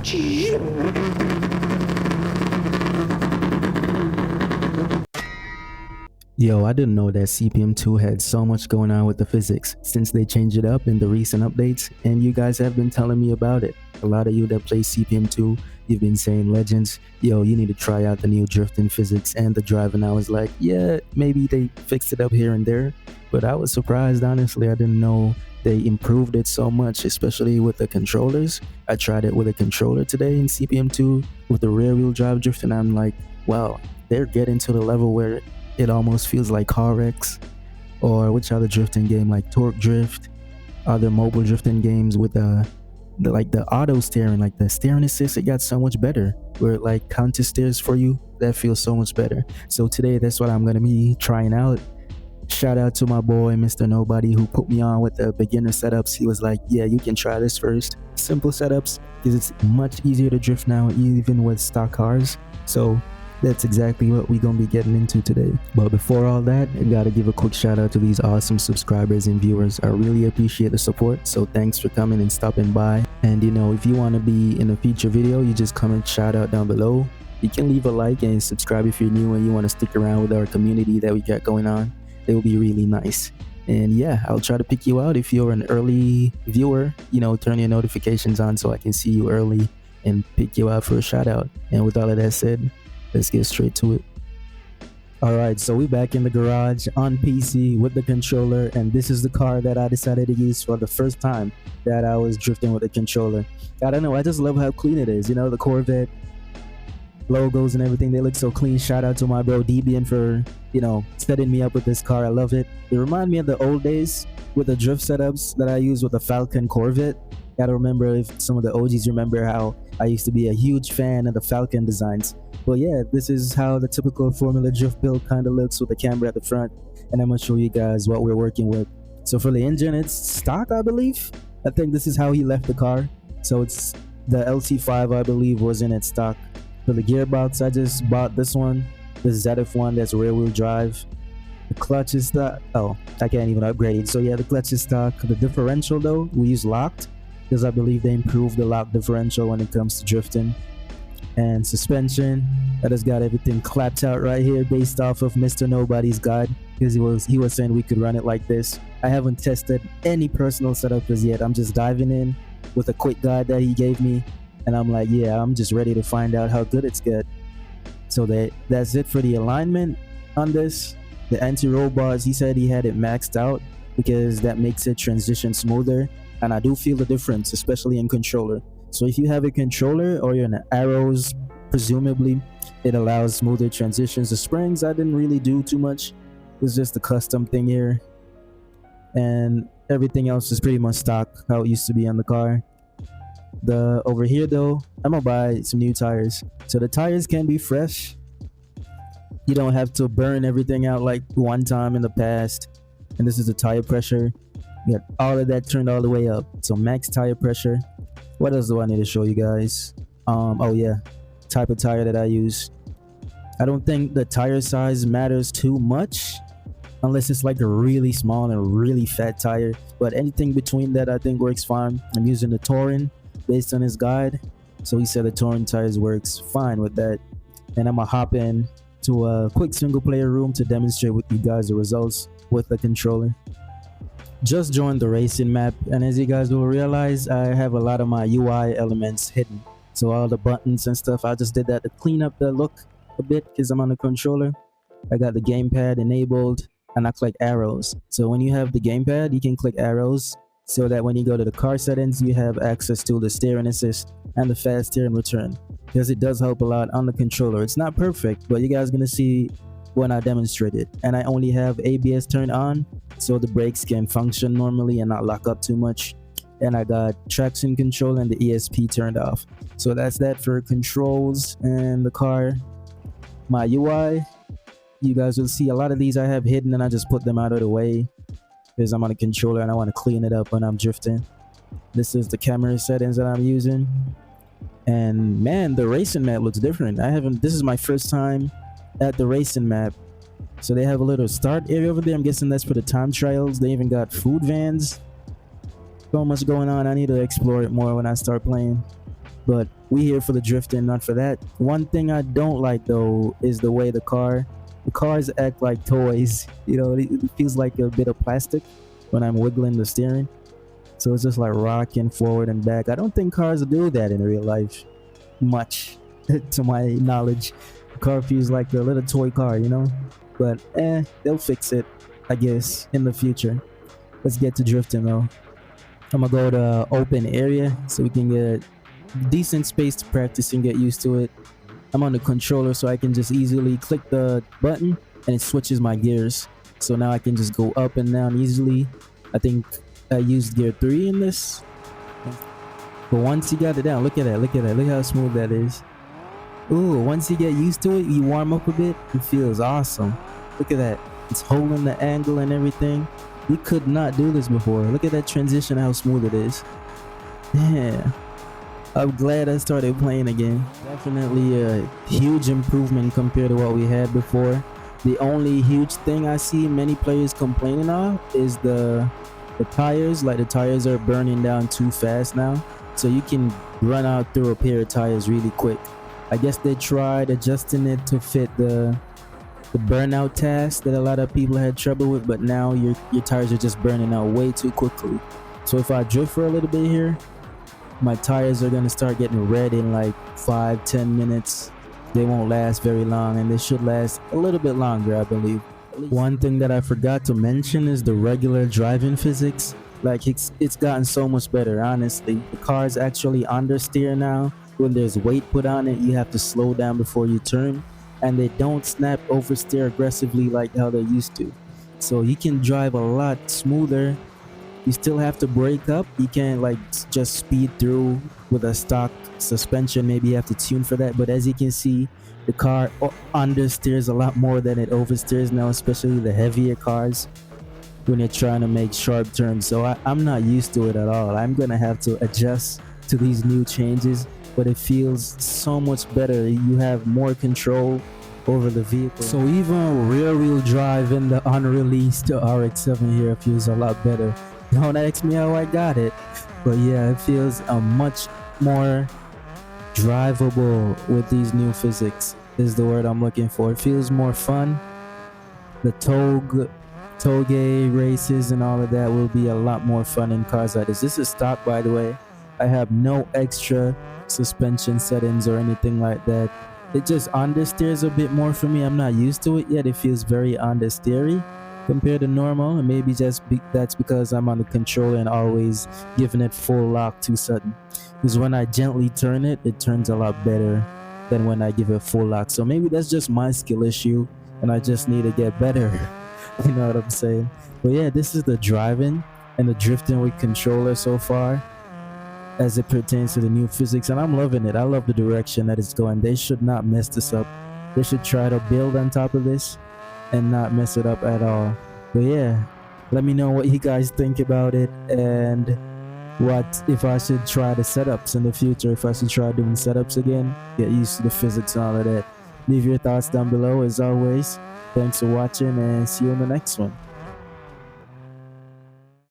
Yo, I didn't know that CPM2 had so much going on with the physics since they changed it up in the recent updates, and you guys have been telling me about it. A lot of you that play CPM2, you've been saying, Legends, yo, you need to try out the new drifting physics and the drive, and I was like, yeah, maybe they fixed it up here and there, but I was surprised, honestly. I didn't know they improved it so much, especially with the controllers. I tried it with a controller today in CPM2 with the rear wheel drive drift, and I'm like, wow, they're getting to the level where it almost feels like Car X, or which other drifting game like Torque Drift, other mobile drifting games with the auto steering, like the steering assist. It got so much better where it like counter steers for you. That feels so much better. So today that's what I'm gonna be trying out. Shout out to my boy Mr. Nobody who put me on with the beginner setups. He was like, yeah, you can try this first, simple setups, because it's much easier to drift now even with stock cars. So that's exactly what we're gonna be getting into today. But before all that, I gotta give a quick shout out to these awesome subscribers and viewers. I really appreciate the support, so thanks for coming and stopping by. And you know, if you want to be in a future video, you just comment shout out down below. You can leave a like and subscribe if you're new and you want to stick around with our community that we got going on. It will be really nice. And yeah, I'll try to pick you out. If you're an early viewer, you know, turn your notifications on so I can see you early and pick you out for a shout out. And with all of that said, let's get straight to it. Alright, so we're back in the garage on PC with the controller, and this is the car that I decided to use for the first time that I was drifting with a controller. I don't know, I just love how clean it is. You know, the Corvette logos and everything, they look so clean. Shout out to my bro Debian for, you know, setting me up with this car. I love it. It reminds me of the old days with the drift setups that I used with the Falcon Corvette. Gotta remember, if some of the OGs remember how I used to be a huge fan of the Falcon designs. But yeah, this is how the typical Formula Drift build kind of looks with the camera at the front, and I'm gonna show you guys what we're working with. So for the engine, it's stock, I believe. I think this is how he left the car. So it's the LT5, I believe, was in its stock. For the gearbox, I just bought this one, the ZF1, that's rear wheel drive. The clutch is stock. Oh, I can't even upgrade it. So yeah, the clutch is stock. The differential though, we use locked, because I believe they improved the lock differential when it comes to drifting. And suspension, I just got everything clapped out right here based off of Mr. Nobody's guide, because he was saying we could run it like this. I haven't tested any personal setup as yet. I'm just diving in with a quick guide that he gave me, and I'm like, yeah, I'm just ready to find out how good it's good. So that's it for the alignment on this. The anti-roll bars, he said he had it maxed out because that makes it transition smoother, and I do feel the difference, especially in controller. So if you have a controller or you're in arrows, presumably it allows smoother transitions. The springs, I didn't really do too much. It's just a custom thing here, and everything else is pretty much stock how it used to be on the car. The over here though, I'm gonna buy some new tires, so the tires can be fresh. You don't have to burn everything out like one time in the past. And this is the tire pressure. You got all of that turned all the way up, so max tire pressure. What else do I need to show you guys? Oh yeah, type of tire that I use. I don't think the tire size matters too much unless it's like a really small and really fat tire, but anything between that I think works fine. I'm using the Touring based on his guide, so he said the Touring tires works fine with that. And I'm gonna hop in to a quick single player room to demonstrate with you guys the results with the controller. Just joined the racing map, and as you guys will realize, I have a lot of my UI elements hidden. So all the buttons and stuff, I just did that to clean up the look a bit because I'm on the controller. I got the gamepad enabled, and I click arrows. So when you have the gamepad, you can click arrows so that when you go to the car settings, you have access to the steering assist and the fast steering return, because it does help a lot on the controller. It's not perfect, but you guys are gonna see when I demonstrate it. And I only have ABS turned on, so the brakes can function normally and not lock up too much. And I got traction control and the ESP turned off. So that's that for controls and the car. My UI, you guys will see a lot of these I have hidden, and I just put them out of the way because I'm on a controller and I want to clean it up when I'm drifting. This is the camera settings that I'm using. And man, the racing map looks different. This is my first time at the racing map. So they have a little start area over there. I'm guessing that's for the time trials. They even got food vans. So much going on. I need to explore it more when I start playing. But We here for the drifting, not for that. One thing I don't like though is the way the cars act like toys. You know, it feels like a bit of plastic when I'm wiggling the steering. So it's just like rocking forward and back. I don't think cars do that in real life much, to my knowledge. The car feels like a little toy car, you know? But they'll fix it, I guess, in the future. Let's get to drifting though. I'm gonna go to open area so we can get decent space to practice and get used to it. I'm on the controller so I can just easily click the button and it switches my gears. So now I can just go up and down easily. I think I used gear 3 in this. But once you got it down, look at that, look how smooth that is. Ooh, once you get used to it, you warm up a bit, it feels awesome. Look at that, it's holding the angle and everything. We could not do this before. Look at that transition, how smooth it is. Yeah, I'm glad I started playing again. Definitely a huge improvement compared to what we had before. The only huge thing I see many players complaining of is the tires. Like the tires are burning down too fast now. So you can run out through a pair of tires really quick. I guess they tried adjusting it to fit the burnout task that a lot of people had trouble with, but now your tires are just burning out way too quickly. So if I drift for a little bit here, my tires are gonna start getting red in like 5-10 minutes. They won't last very long, and they should last a little bit longer, I believe. One thing that I forgot to mention is the regular driving physics. Like it's gotten so much better, honestly. The cars actually understeer now. When there's weight put on it, you have to slow down before you turn, and they don't snap oversteer aggressively like how they used to. So you can drive a lot smoother. You still have to brake up. You can't like just speed through with a stock suspension. Maybe you have to tune for that. But as you can see, the car understeers a lot more than it oversteers now, especially the heavier cars when you're trying to make sharp turns. So I'm not used to it at all. I'm gonna have to adjust to these new changes, but it feels so much better. You have more control over the vehicle. So even rear wheel drive in the unreleased RX-7 here feels a lot better. Don't ask me how I got it, but yeah, it feels a much more drivable with these new physics is the word I'm looking for. It feels more fun. The toge races and all of that will be a lot more fun in cars like this. This is stock, by the way. I have no extra suspension settings or anything like that. It just understeers a bit more for me. I'm not used to it yet. It feels very understeery compared to normal, and maybe that's because I'm on the controller and always giving it full lock too sudden. Because when I gently turn it, it turns a lot better than when I give it full lock. So maybe that's just my skill issue and I just need to get better. You know what I'm saying? But yeah, this is the driving and the drifting with controller so far as it pertains to the new physics, and I'm loving it. I love the direction that it's going. They should not mess this up. They should try to build on top of this and not mess it up at all. But yeah, let me know what you guys think about it, and what if I should try the setups in the future, if I should try doing setups again, get used to the physics and all of that. Leave your thoughts down below. As always, thanks for watching and see you in the next one.